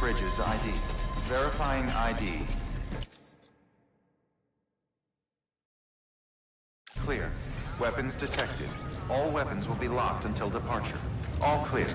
Bridges ID. Verifying ID. Clear. Weapons detected. All weapons will be locked until departure. All clear.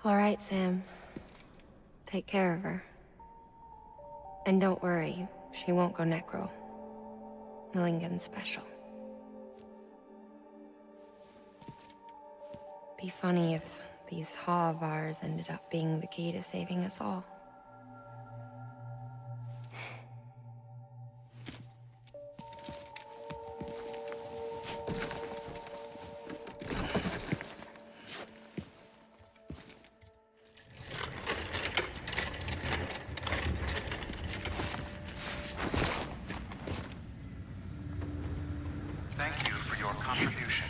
All right, Sam. Take care of her. And don't worry, she won't go necro. Millingen's special. Be funny if these Ha of ours ended up being the key to saving us all. Thank you for your contribution.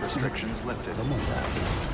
Restrictions lifted. Someone's out.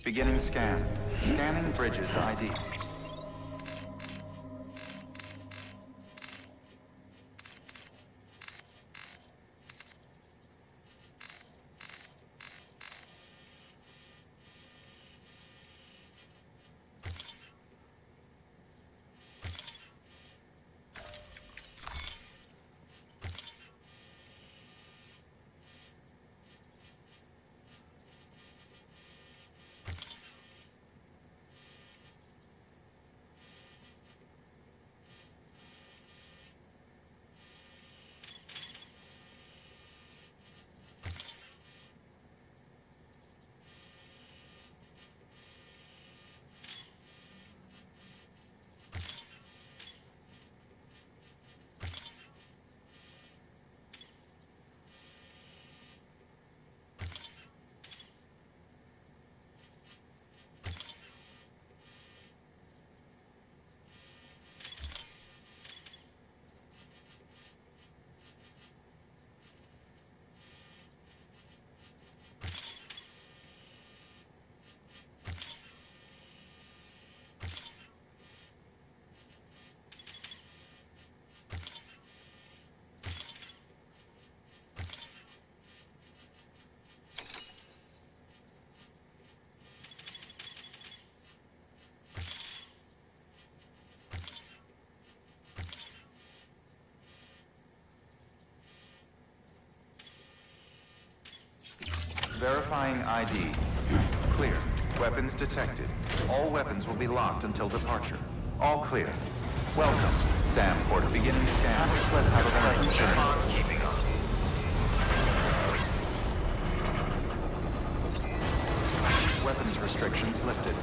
Beginning scan. Scanning bridges ID. Verifying ID. Clear. Weapons detected. All weapons will be locked until departure. All clear. Welcome, Sam Porter. Beginning scan. Have a pleasant journey. Keeping up. Weapons restrictions lifted.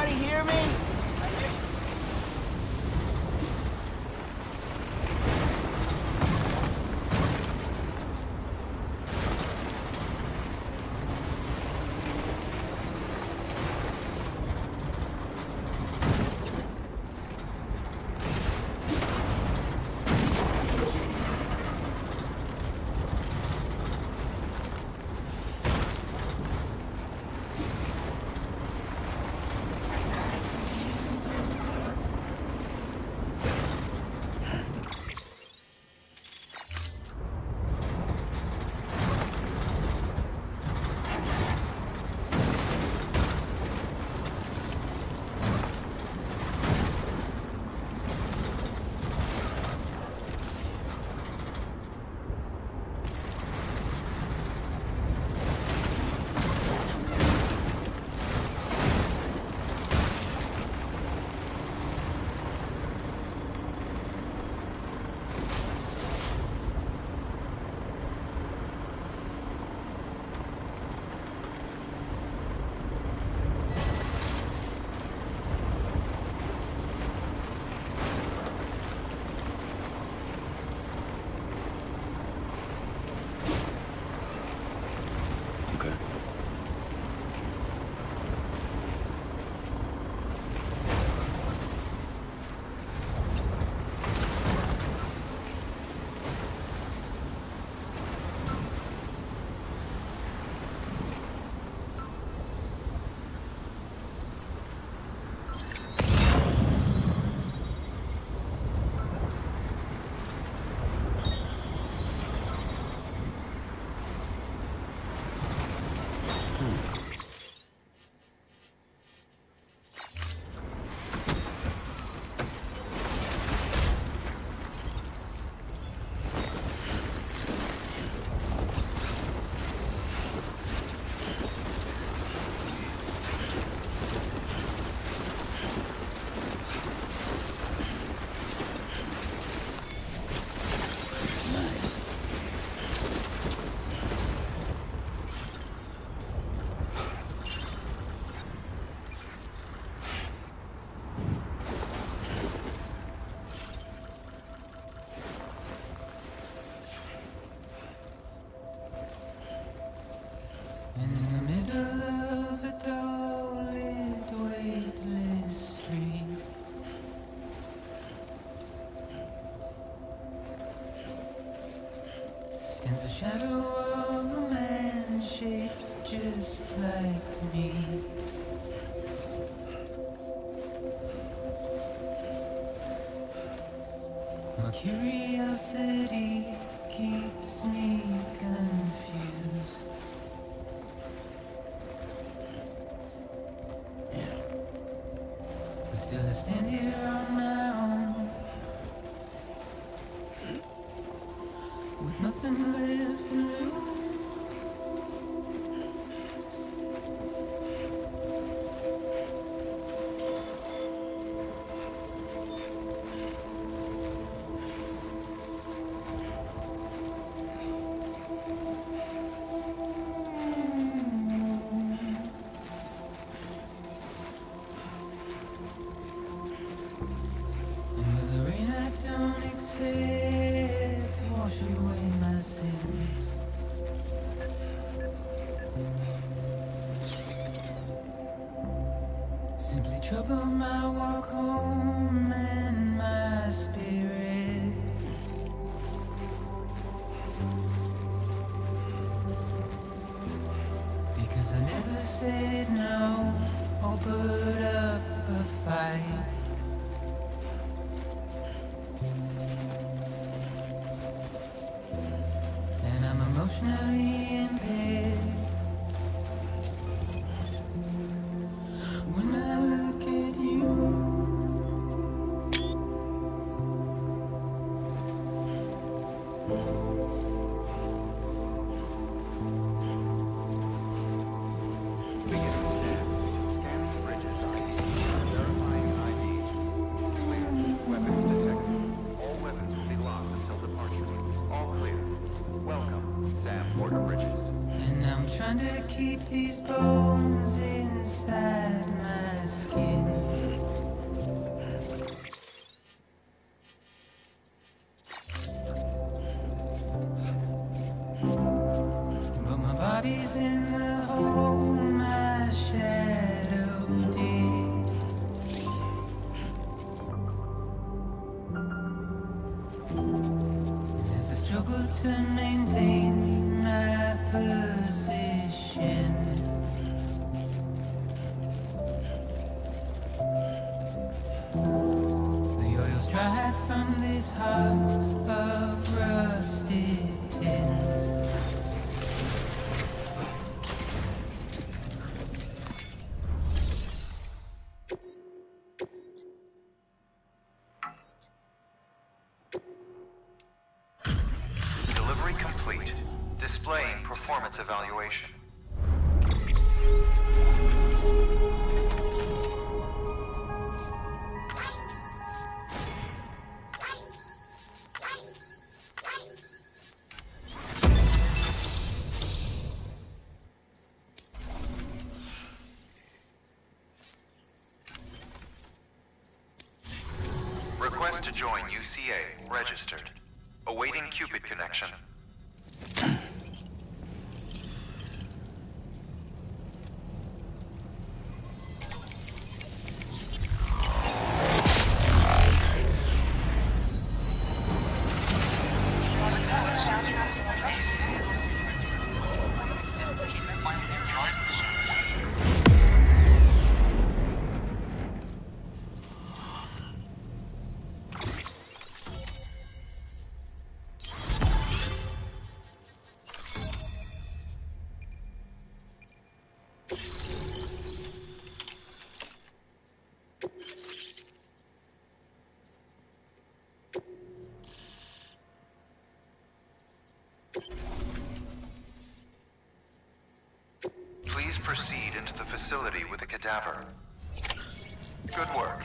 Anybody hear me? Okay. Nice. In the middle of a dull-lit, weightless street, stands a shadow of a man shaped just like me. My curiosity keeps me confused. But still I stand here on my own, with nothing left to lose. And with the rain I don't accept, wash away my sins. Simply trouble my walk home and my spirit. Because I never said no or put up a fight. And I'm emotionally impaired when I look at you. Scanning bridges ID. Verifying ID. Clear. Weapons detected. All weapons will be locked until departure. All clear. Welcome, Sam Porter Bridges. And I'm trying to keep these bones inside my skin. to maintain my position. The oil's dried from this heart of rusted tin. Delivery complete. Displaying performance evaluation. Request to join UCA. Registered. Awaiting Cupid connection. Please proceed into the facility with a cadaver. Good work.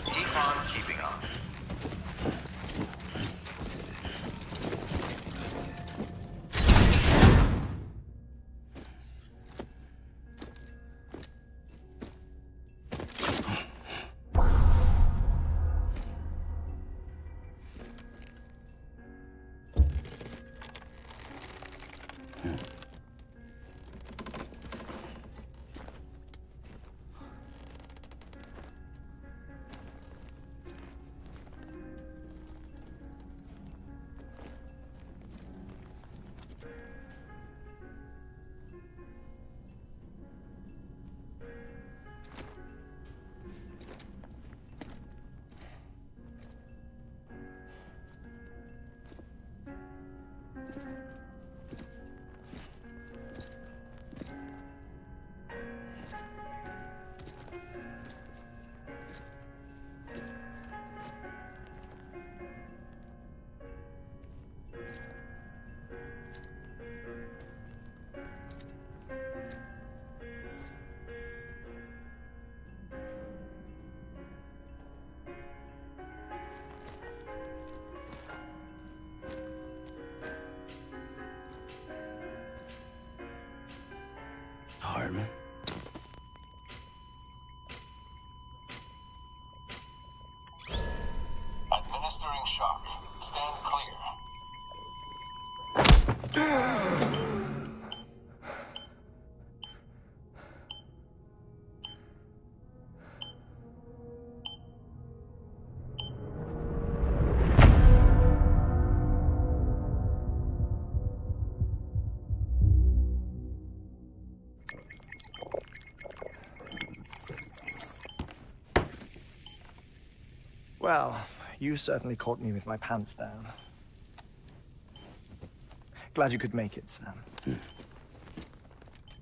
Keep on keeping on. Hardman. Administering shock. Stand clear. Well, you certainly caught me with my pants down. Glad you could make it, Sam.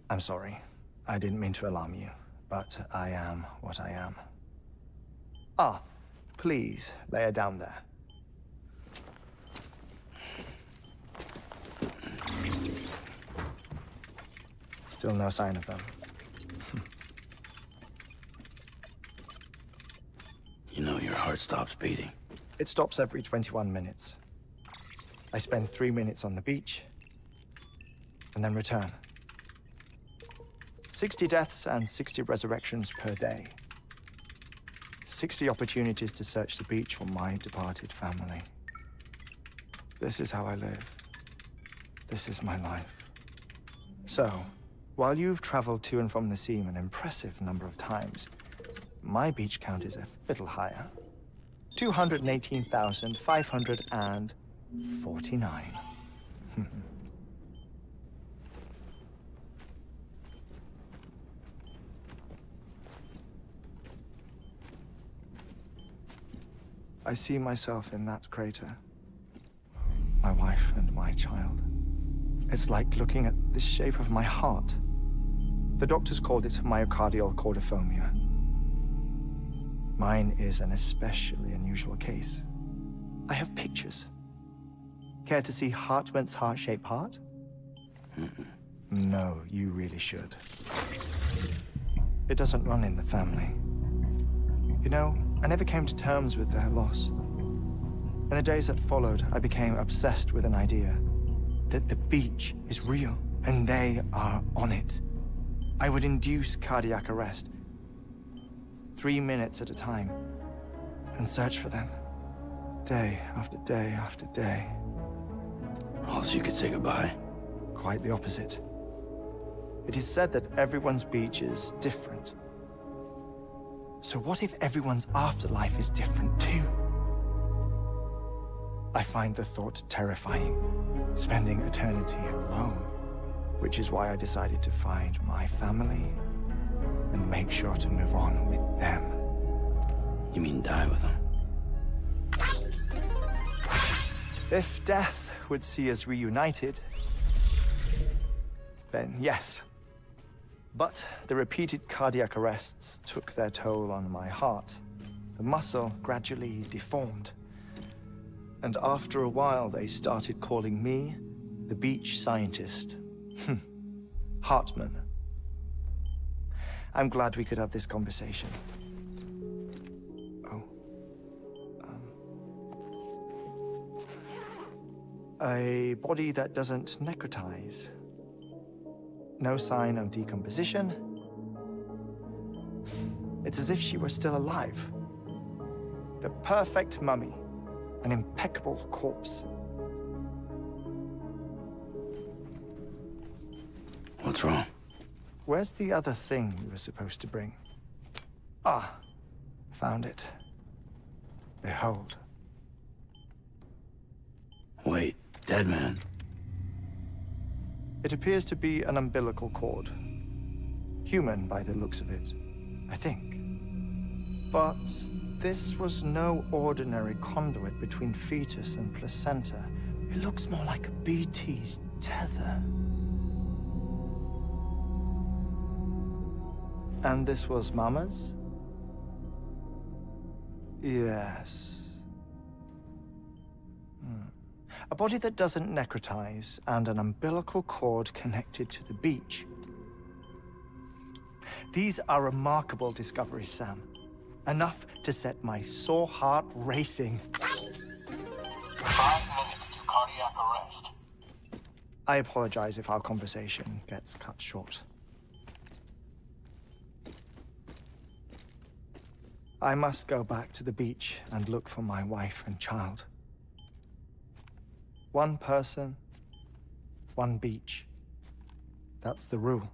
I'm sorry. I didn't mean to alarm you, but I am what I am. Ah, please, lay her down there. Still no sign of them. You know, your heart stops beating. It stops every 21 minutes. I spend 3 minutes on the beach, and then return. 60 deaths and 60 resurrections per day. 60 opportunities to search the beach for my departed family. This is how I live. This is my life. So, While you've traveled to and from the seam an impressive number of times, my beach count is a little higher. 218,549. I see myself in that crater. My wife and my child. It's like looking at the shape of my heart. The doctors called it myocardial cordiformia. Mine is an especially unusual case. I have pictures. Care to see Hartman's heart-shaped heart? No, you really should. It doesn't run in the family. You know, I never came to terms with their loss. In the days that followed, I became obsessed with an idea that the beach is real, and they are on it. I would induce cardiac arrest, 3 minutes at a time, and search for them, day after day after day. Oh, so you could say goodbye? Quite the opposite. It is said that everyone's beach is different. So what if everyone's afterlife is different too? I find the thought terrifying, spending eternity alone, which is why I decided to find my family and make sure to move on with them. You mean die with them? If death would see us reunited, then yes. But the repeated cardiac arrests took their toll on my heart. The muscle gradually deformed. And after a while, they started calling me the beach scientist. Hartman. I'm glad we could have this conversation. Oh. A body that doesn't necrotize. No sign of decomposition. It's as if she were still alive. The perfect mummy. An impeccable corpse. What's wrong? Where's the other thing you were supposed to bring? Ah, found it. Behold. Wait, dead man. It appears to be an umbilical cord. Human by the looks of it, I think. But this was no ordinary conduit between fetus and placenta. It looks more like a BT's tether. And this was Mama's? Yes. A body that doesn't necrotize and an umbilical cord connected to the beach. These are remarkable discoveries, Sam. Enough to set my sore heart racing. 5 minutes to cardiac arrest. I apologize if our conversation gets cut short. I must go back to the beach and look for my wife and child. One person, one beach. That's the rule.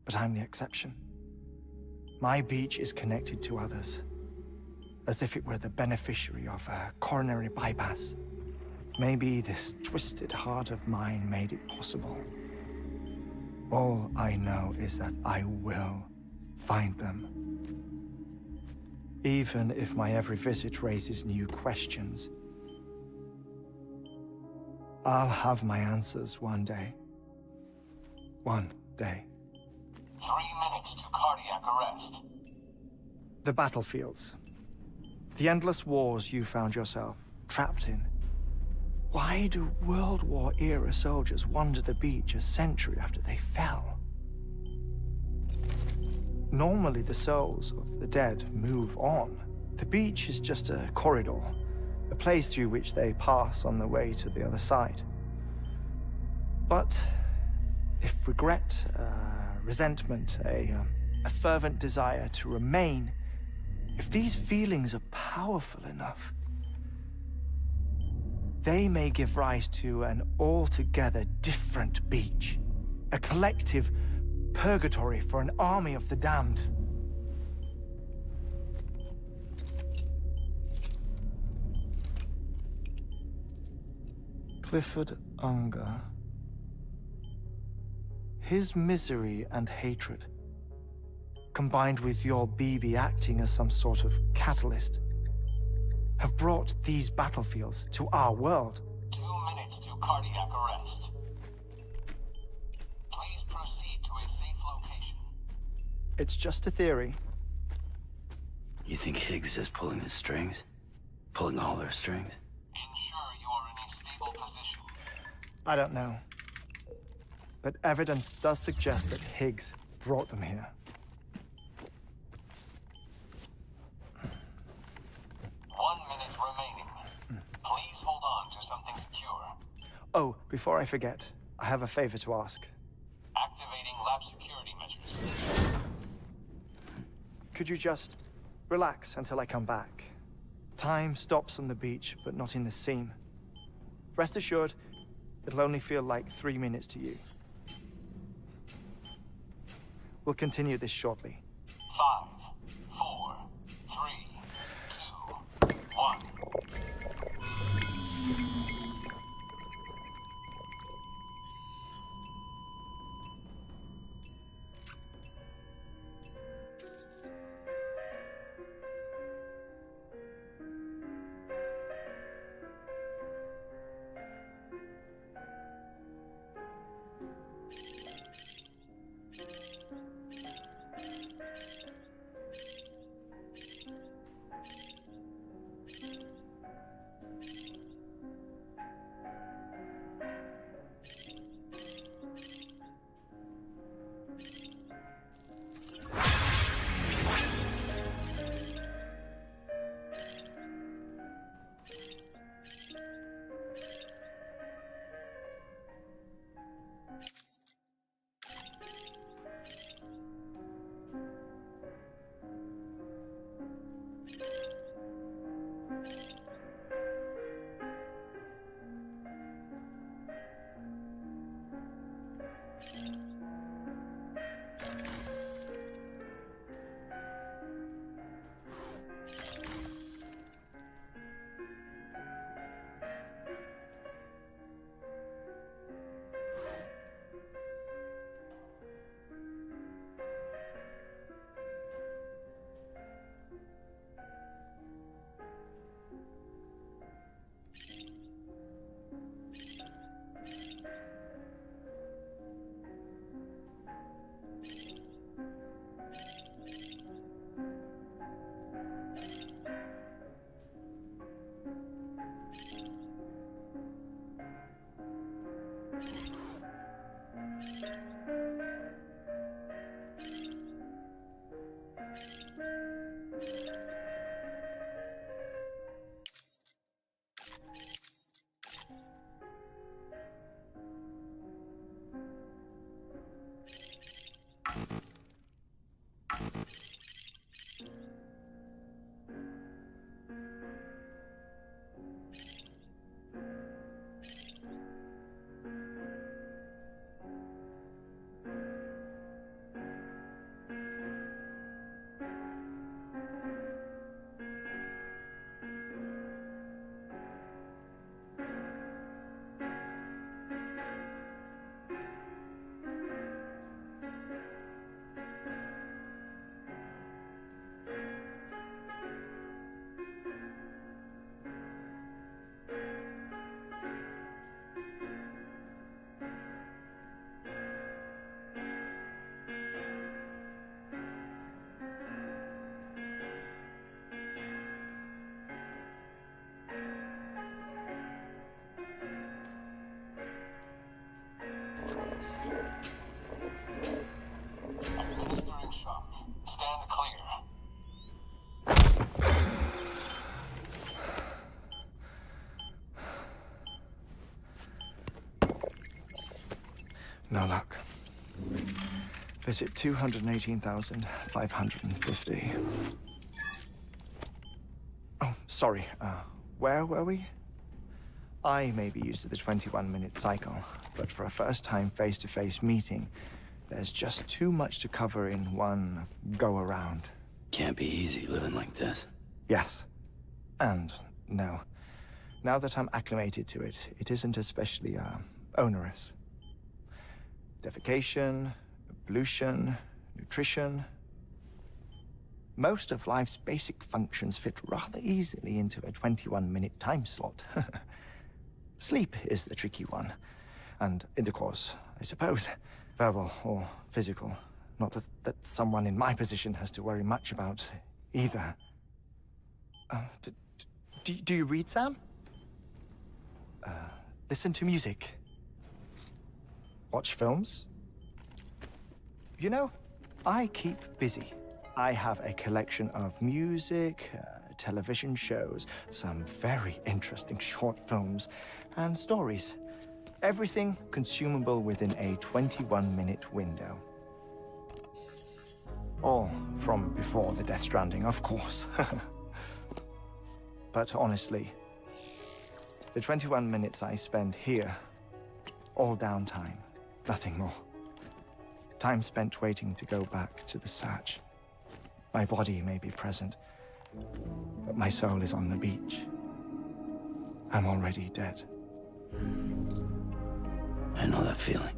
But I'm the exception. My beach is connected to others, as if it were the beneficiary of a coronary bypass. Maybe this twisted heart of mine made it possible. All I know is that I will find them. Even if my every visit raises new questions, I'll have my answers one day. One day. 3 minutes to cardiac arrest. The battlefields. The endless wars you found yourself trapped in. Why do World War-era soldiers wander the beach a century after they fell? Normally, the souls of the dead move on. The beach is just a corridor, a place through which they pass on the way to the other side. But if regret, resentment, a fervent desire to remain, if these feelings are powerful enough, they may give rise to an altogether different beach. A collective purgatory for an army of the damned. Clifford Unger. His misery and hatred, combined with your BB acting as some sort of catalyst, have brought these battlefields to our world. 2 minutes to cardiac arrest. Please proceed to a safe location. It's just a theory. You think Higgs is pulling the strings? Pulling all their strings? Ensure you are in a stable position. I don't know. But evidence does suggest that Higgs brought them here. 1 minute remaining. Please hold on to something secure. Oh, before I forget, I have a favor to ask. Activating lab security measures. Could you just relax until I come back? Time stops on the beach, but not in the scene. Rest assured, it'll only feel like 3 minutes to you. We'll continue this shortly. 5, 4, 3, 2, 1. Administering shock. Stand clear. No luck. Visit 218,550. Oh, sorry. Where were we? I may be used to the 21-minute cycle, but for a first-time face-to-face meeting, there's just too much to cover in one go-around. Can't be easy living like this. Yes. And no. Now that I'm acclimated to it, it isn't especially, onerous. Defecation, pollution, nutrition. Most of life's basic functions fit rather easily into a 21-minute time slot. Sleep is the tricky one. And intercourse, I suppose. Verbal or physical. Not that someone in my position has to worry much about either. Do you read, Sam? Listen to music. Watch films. You know, I keep busy. I have a collection of music, television shows, some very interesting short films, and stories. Everything consumable within a 21-minute window. All from before the Death Stranding, of course. But honestly, the 21 minutes I spend here, all downtime, nothing more. Time spent waiting to go back to the search. My body may be present, but my soul is on the beach. I'm already dead. I know that feeling.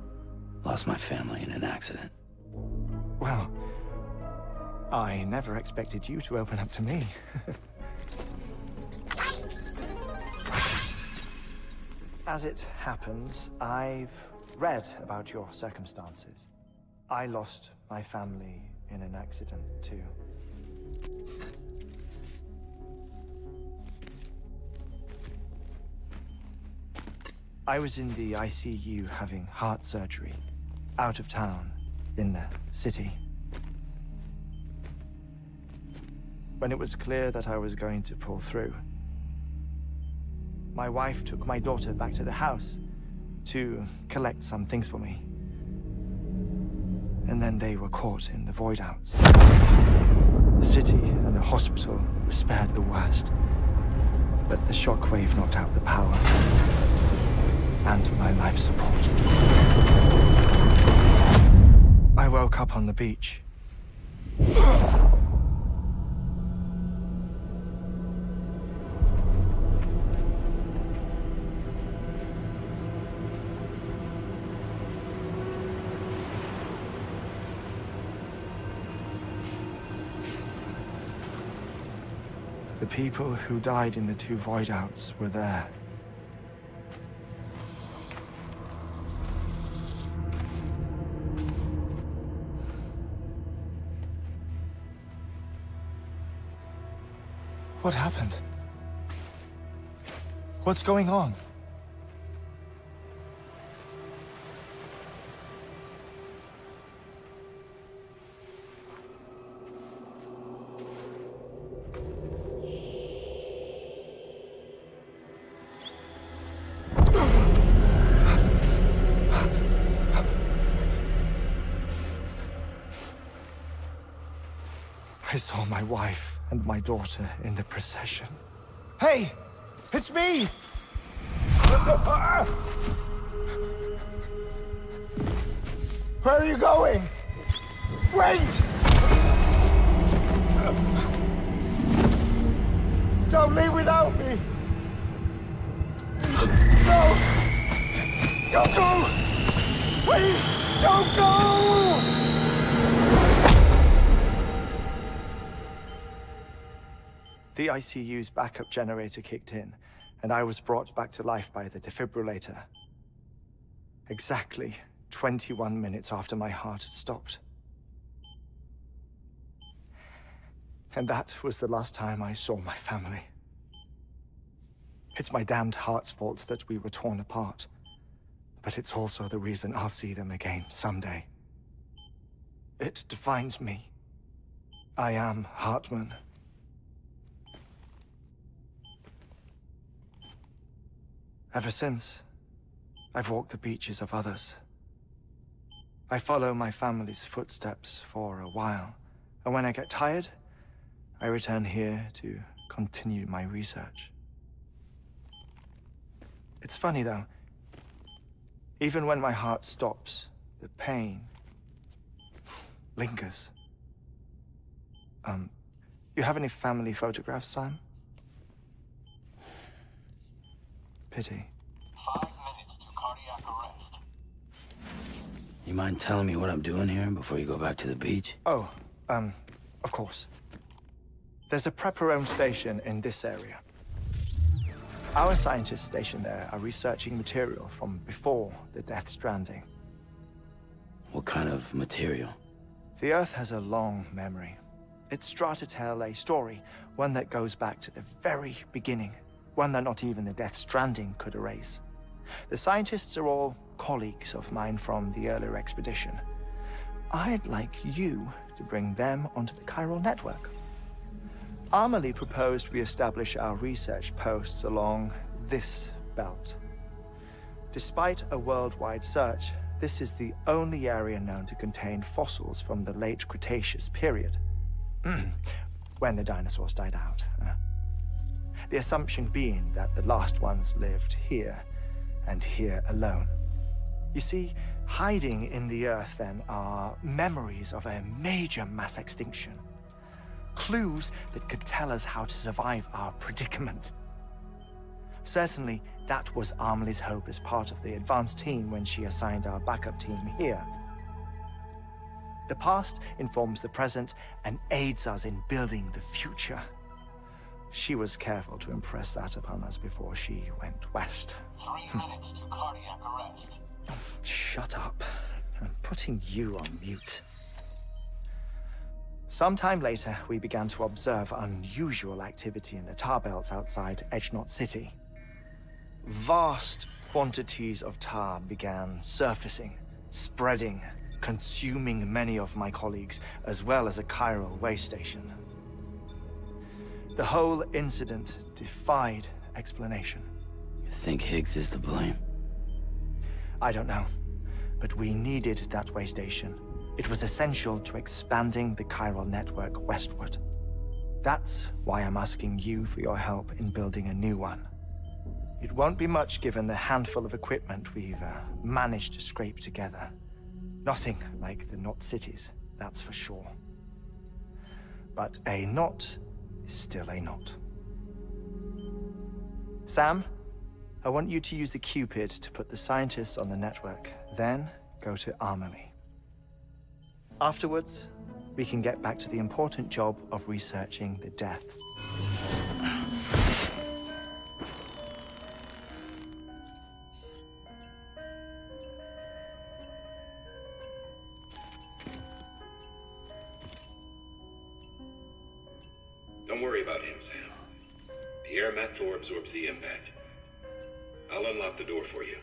Lost my family in an accident. Well, I never expected you to open up to me. As it happens, I've read about your circumstances. I lost my family in an accident, too. I was in the ICU having heart surgery, out of town, in the city. When it was clear that I was going to pull through, my wife took my daughter back to the house to collect some things for me. And then they were caught in the void-outs. The city and the hospital were spared the worst, but the shockwave knocked out the power and my life support. I woke up on the beach. The people who died in the two void-outs were there. What happened? What's going on? I saw my wife and my daughter in the procession. Hey! It's me! Where are you going? Wait! Don't leave without me! No! Don't go! Please, don't go! The ICU's backup generator kicked in, and I was brought back to life by the defibrillator. Exactly 21 minutes after my heart had stopped. And that was the last time I saw my family. It's my damned heart's fault that we were torn apart, but it's also the reason I'll see them again someday. It defines me. I am Hartman. Ever since, I've walked the beaches of others. I follow my family's footsteps for a while, and when I get tired, I return here to continue my research. It's funny, though. Even when my heart stops, the pain lingers. You have any family photographs, Sam? Pity. 5 minutes to cardiac arrest. You mind telling me what I'm doing here before you go back to the beach? Oh, of course. There's a prep-your-own station in this area. Our scientists stationed there are researching material from before the Death Stranding. What kind of material? The Earth has a long memory. It's trying to tell a story, one that goes back to the very beginning, one that not even the Death Stranding could erase. The scientists are all colleagues of mine from the earlier expedition. I'd like you to bring them onto the chiral network. Amelie proposed we establish our research posts along this belt. Despite a worldwide search, this is the only area known to contain fossils from the late Cretaceous period, when the dinosaurs died out. The assumption being that the last ones lived here, and here alone. You see, hiding in the Earth, then, are memories of a major mass extinction. Clues that could tell us how to survive our predicament. Certainly, that was Amelie's hope as part of the advanced team when she assigned our backup team here. The past informs the present and aids us in building the future. She was careful to impress that upon us before she went west. 3 minutes to cardiac arrest. Shut up. I'm putting you on mute. Sometime later, we began to observe unusual activity in the tar belts outside Edgenot City. Vast quantities of tar began surfacing, spreading, consuming many of my colleagues, as well as a chiral way station. The whole incident defied explanation. You think Higgs is to blame? I don't know, but we needed that way station. It was essential to expanding the chiral network westward. That's why I'm asking you for your help in building a new one. It won't be much given the handful of equipment we've managed to scrape together. Nothing like the knot cities, that's for sure. But a knot is still a knot. Sam, I want you to use the Cupid to put the scientists on the network, then go to Amelie. Afterwards, we can get back to the important job of researching the deaths. Don't worry about him, Sam. The air mat floor absorbs the impact. I'll unlock the door for you.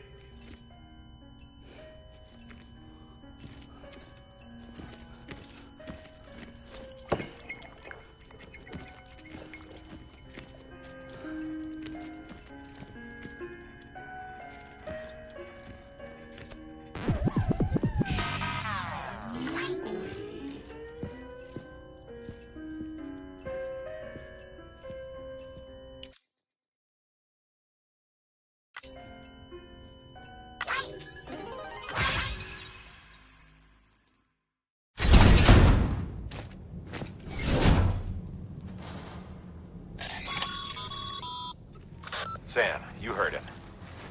Sam, you heard it.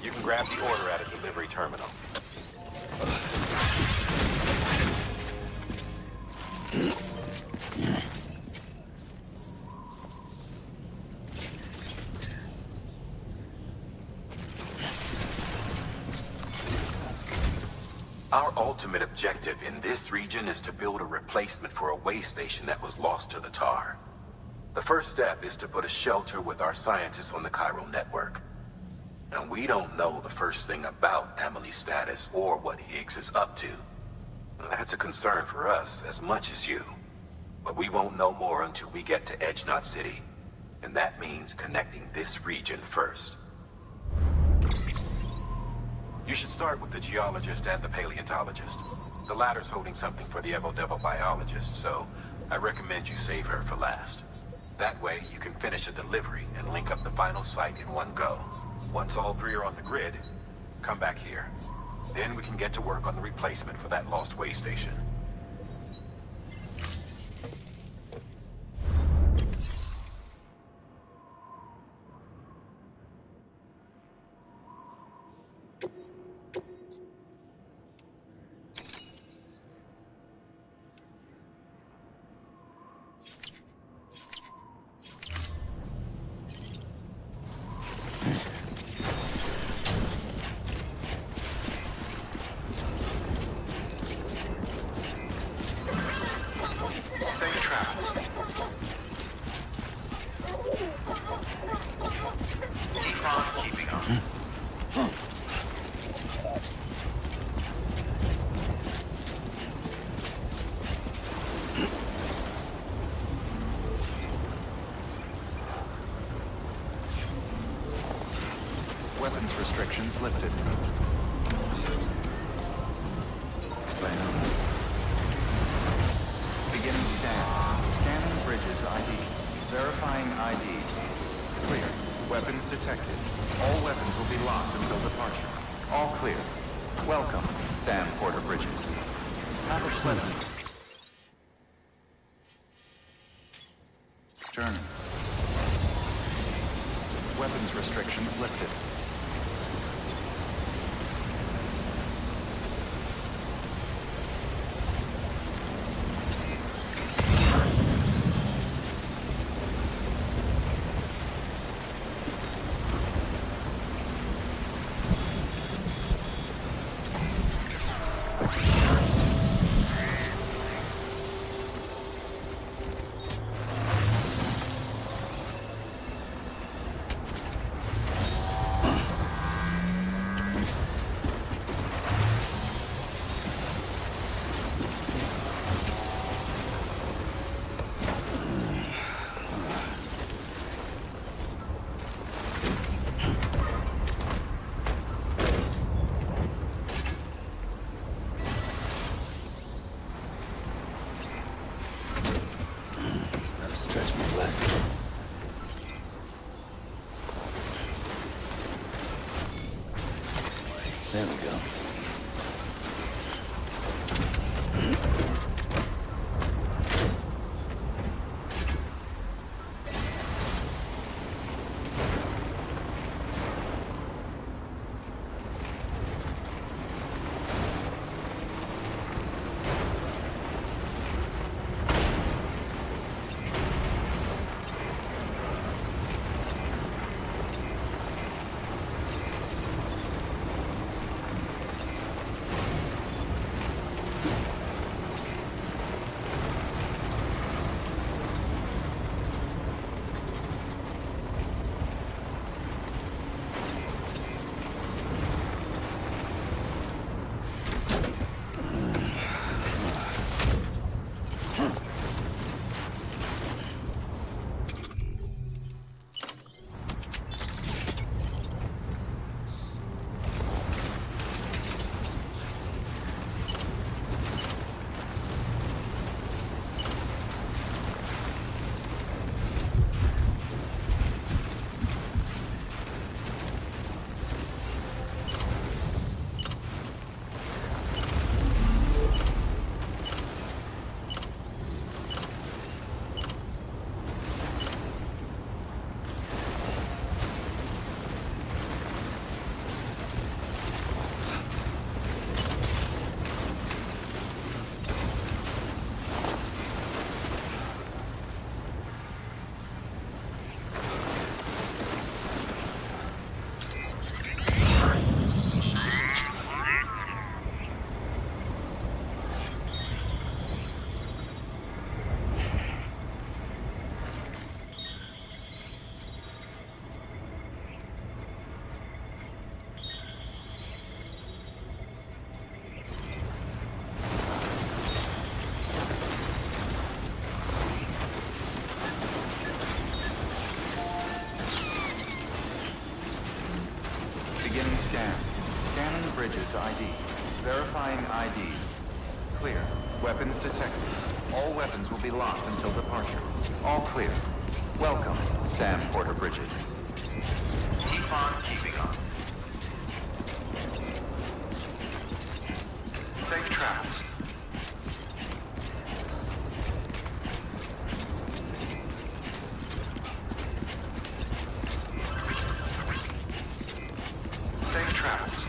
You can grab the order at a delivery terminal. Our ultimate objective in this region is to build a replacement for a way station that was lost to the tar. The first step is to put a shelter with our scientists on the chiral network. And we don't know the first thing about Amelie's status or what Higgs is up to. That's a concern for us as much as you. But we won't know more until we get to Edgenot City. And that means connecting this region first. You should start with the geologist and the paleontologist. The latter's holding something for the evo-devil biologist, so I recommend you save her for last. That way, you can finish a delivery and link up the final site in one go. Once all three are on the grid, come back here. Then we can get to work on the replacement for that lost way station. Safe travels. Keep on keeping on. Weapons restrictions lifted. Beginning scan. Scanning bridges ID. Verifying ID. Clear. Weapons detected. All weapons will be locked until departure. All clear. Welcome, Sam Porter Bridges. Have a pleasant journey. Weapons restrictions lifted. Stretch my legs. There we go. Beginning scan. Scanning bridges ID. Verifying ID. Clear. Weapons detected. All weapons will be locked until departure. All clear. Welcome, Sam Porter Bridges. Keep on keeping on. Safe travels. Safe travels.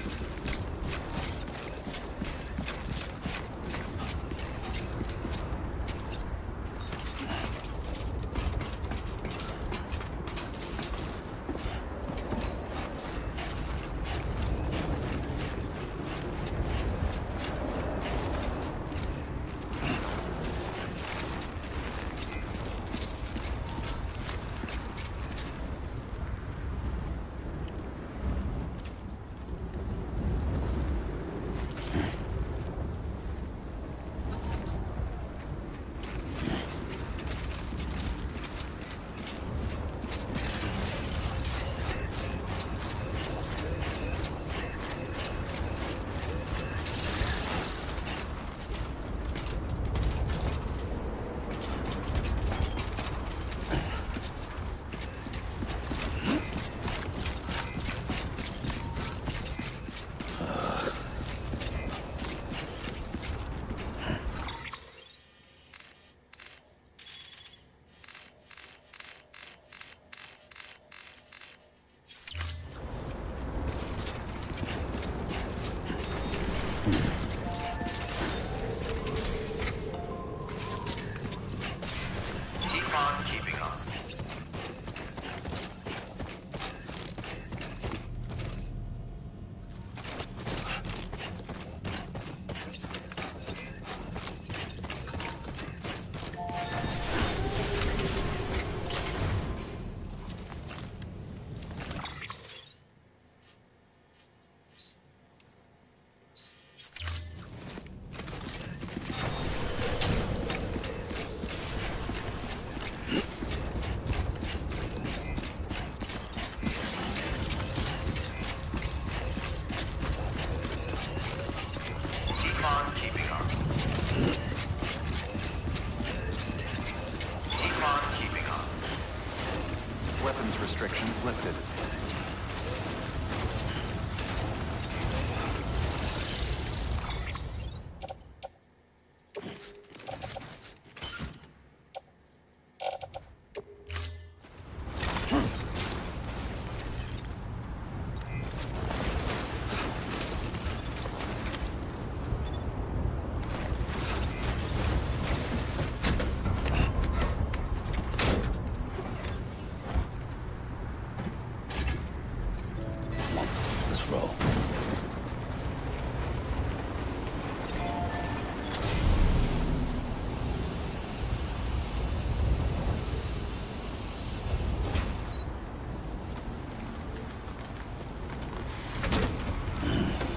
Keep on keeping on. Keep on keeping on. Keep on keeping on. Weapons restrictions lifted. Let's roll.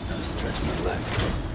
Gotta stretch my legs.